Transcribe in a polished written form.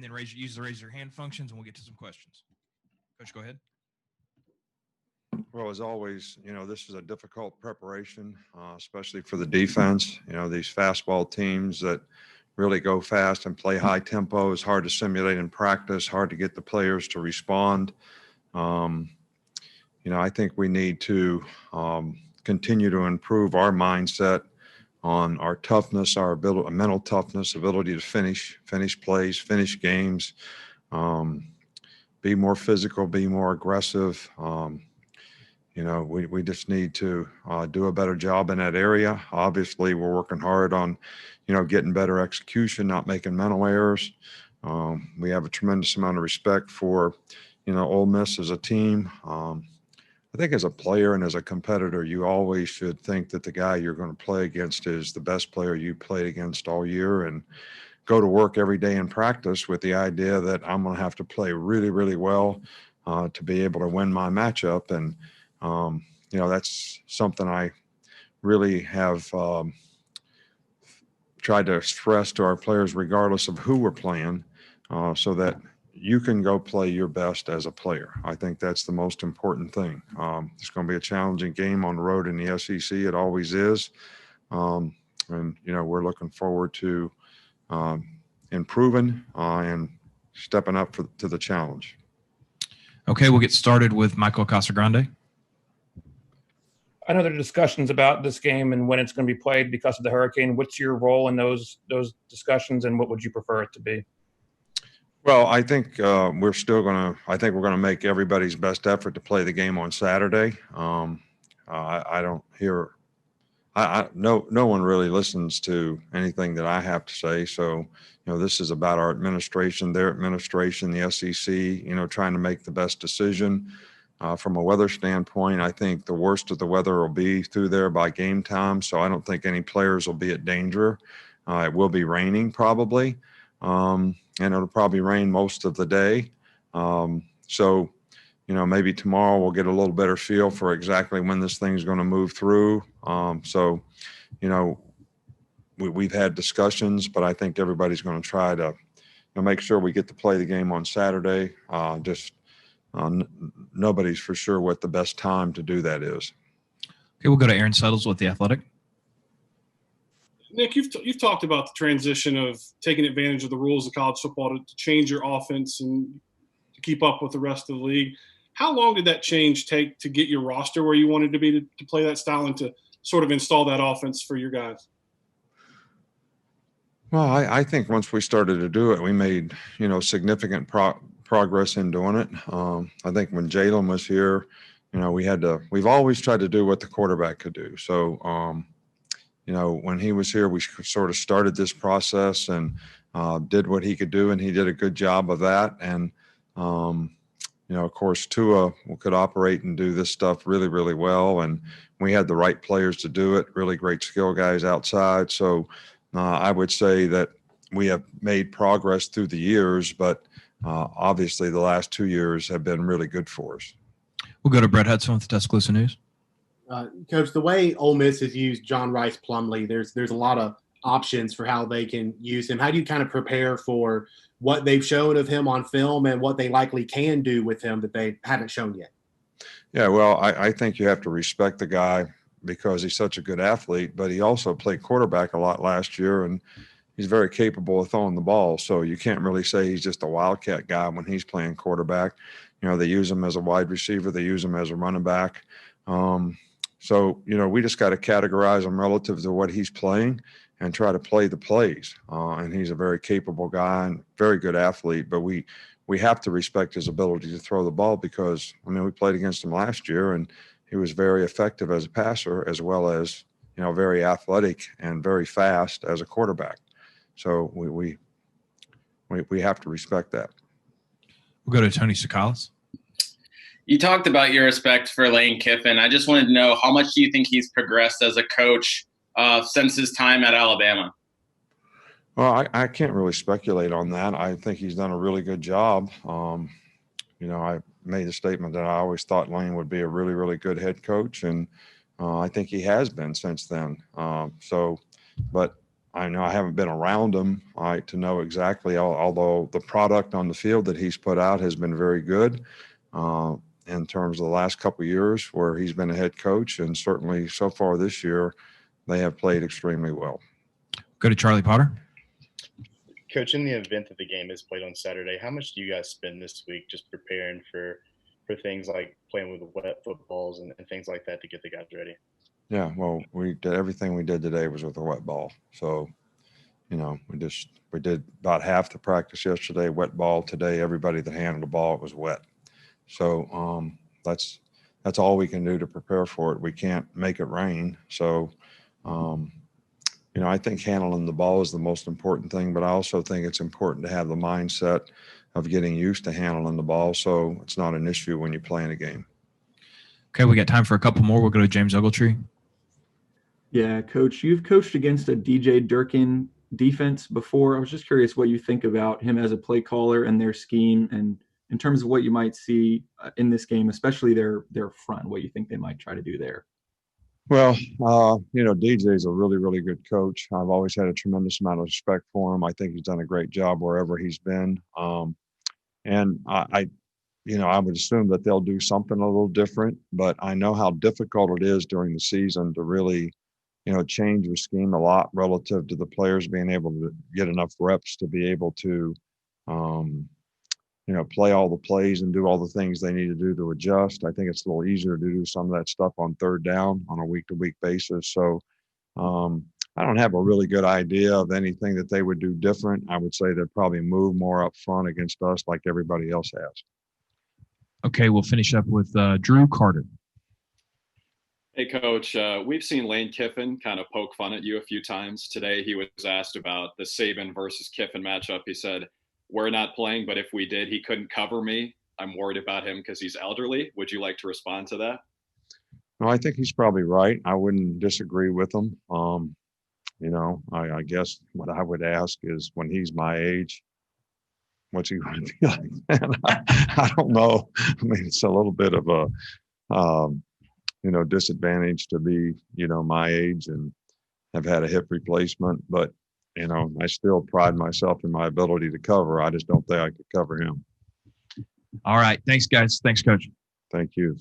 and then use the raise your hand functions, and we'll get to some questions. Coach, go ahead. Well, as always, this is a difficult preparation, especially for the defense. These fastball teams that really go fast and play high tempo is hard to simulate in practice, hard to get the players to respond. I think we need to continue to improve our mindset on our toughness, our ability, mental toughness, ability to finish plays, finish games, be more physical, be more aggressive. We just need to do a better job in that area. Obviously, we're working hard on, getting better execution, not making mental errors. We have a tremendous amount of respect for, Ole Miss as a team. I think as a player and as a competitor, you always should think that the guy you're going to play against is the best player you played against all year, and go to work every day in practice with the idea that I'm going to have to play really, really well to be able to win my matchup. And, that's something I really have tried to stress to our players, regardless of who we're playing, so that you can go play your best as a player. I think that's the most important thing. It's going to be a challenging game on the road in the SEC. It always is. And, we're looking forward to improving and stepping up to the challenge. Okay, we'll get started with Michael Casagrande. I know there are discussions about this game and when it's going to be played because of the hurricane. What's your role in those discussions, and what would you prefer it to be? Well, I think we're going to make everybody's best effort to play the game on Saturday. I don't hear, no one really listens to anything that I have to say. So, this is about our administration, their administration, the SEC, trying to make the best decision. From a weather standpoint, I think the worst of the weather will be through there by game time. So I don't think any players will be at danger. It will be raining probably. And it'll probably rain most of the day. So, maybe tomorrow we'll get a little better feel for exactly when this thing's going to move through. We've had discussions, but I think everybody's going to try to make sure we get to play the game on Saturday. Nobody's for sure what the best time to do that is. Okay, we'll go to Aaron Suttles with The Athletic. Nick, you've talked about the transition of taking advantage of the rules of college football to change your offense and to keep up with the rest of the league. How long did that change take to get your roster where you wanted to be to play that style and to sort of install that offense for your guys? Well, I think once we started to do it, we made, significant progress in doing it. I think when Jalen was here, we've always tried to do what the quarterback could do. So, when he was here, we sort of started this process and did what he could do, and he did a good job of that. And, of course, Tua could operate and do this stuff really, really well. And we had the right players to do it, really great skill guys outside. So I would say that we have made progress through the years, but obviously the last 2 years have been really good for us. We'll go to Brett Hudson with the Tuscaloosa News. Coach, the way Ole Miss has used John Rice Plumlee, there's a lot of options for how they can use him. How do you kind of prepare for what they've shown of him on film and what they likely can do with him that they haven't shown yet? Yeah, well, I think you have to respect the guy because he's such a good athlete, but he also played quarterback a lot last year, and he's very capable of throwing the ball. So you can't really say he's just a wildcat guy when he's playing quarterback. They use him as a wide receiver. They use him as a running back. So, we just got to categorize him relative to what he's playing and try to play the plays. And he's a very capable guy and very good athlete, but we have to respect his ability to throw the ball because, we played against him last year and he was very effective as a passer as well as, very athletic and very fast as a quarterback. So we have to respect that. We'll go to Tony Sakalas. You talked about your respect for Lane Kiffin. I just wanted to know, how much do you think he's progressed as a coach since his time at Alabama? Well, I can't really speculate on that. I think he's done a really good job. I made the statement that I always thought Lane would be a really, really good head coach, and I think he has been since then. But I know I haven't been around him, right, to know exactly, although the product on the field that he's put out has been very good in terms of the last couple of years where he's been a head coach. And certainly so far this year, they have played extremely well. Go to Charlie Potter. Coach, in the event that the game is played on Saturday, how much do you guys spend this week just preparing for things like playing with wet footballs and things like that to get the guys ready? Yeah, well, we did everything we did today was with a wet ball. So, we did about half the practice yesterday, wet ball. Today, everybody that handled the ball, it was wet. So that's all we can do to prepare for it. We can't make it rain. So, I think handling the ball is the most important thing, but I also think it's important to have the mindset of getting used to handling the ball so it's not an issue when you play in a game. Okay, we got time for a couple more. We'll go to James Ogletree. Yeah, Coach, you've coached against a DJ Durkin defense before. I was just curious what you think about him as a play caller and their scheme, and in terms of what you might see in this game, especially their front, what you think they might try to do there. Well, DJ is a really, really good coach. I've always had a tremendous amount of respect for him. I think he's done a great job wherever he's been. And I would assume that they'll do something a little different, but I know how difficult it is during the season to really, change your scheme a lot relative to the players being able to get enough reps to be able to, play all the plays and do all the things they need to do to adjust. I think it's a little easier to do some of that stuff on third down on a week-to-week basis. So I don't have a really good idea of anything that they would do different. I would say they'd probably move more up front against us like everybody else has. Okay, we'll finish up with Drew Carter. Hey, Coach, we've seen Lane Kiffin kind of poke fun at you a few times. Today he was asked about the Saban versus Kiffin matchup. He said, "We're not playing, but if we did, he couldn't cover me. I'm worried about him because he's elderly." Would you like to respond to that? No, I think he's probably right. I wouldn't disagree with him. I guess what I would ask is when he's my age, what's he going to be like then? I don't know. I mean, it's a little bit of a, disadvantage to be, my age and have had a hip replacement. But, I still pride myself in my ability to cover. I just don't think I could cover him. All right. Thanks, guys. Thanks, Coach. Thank you.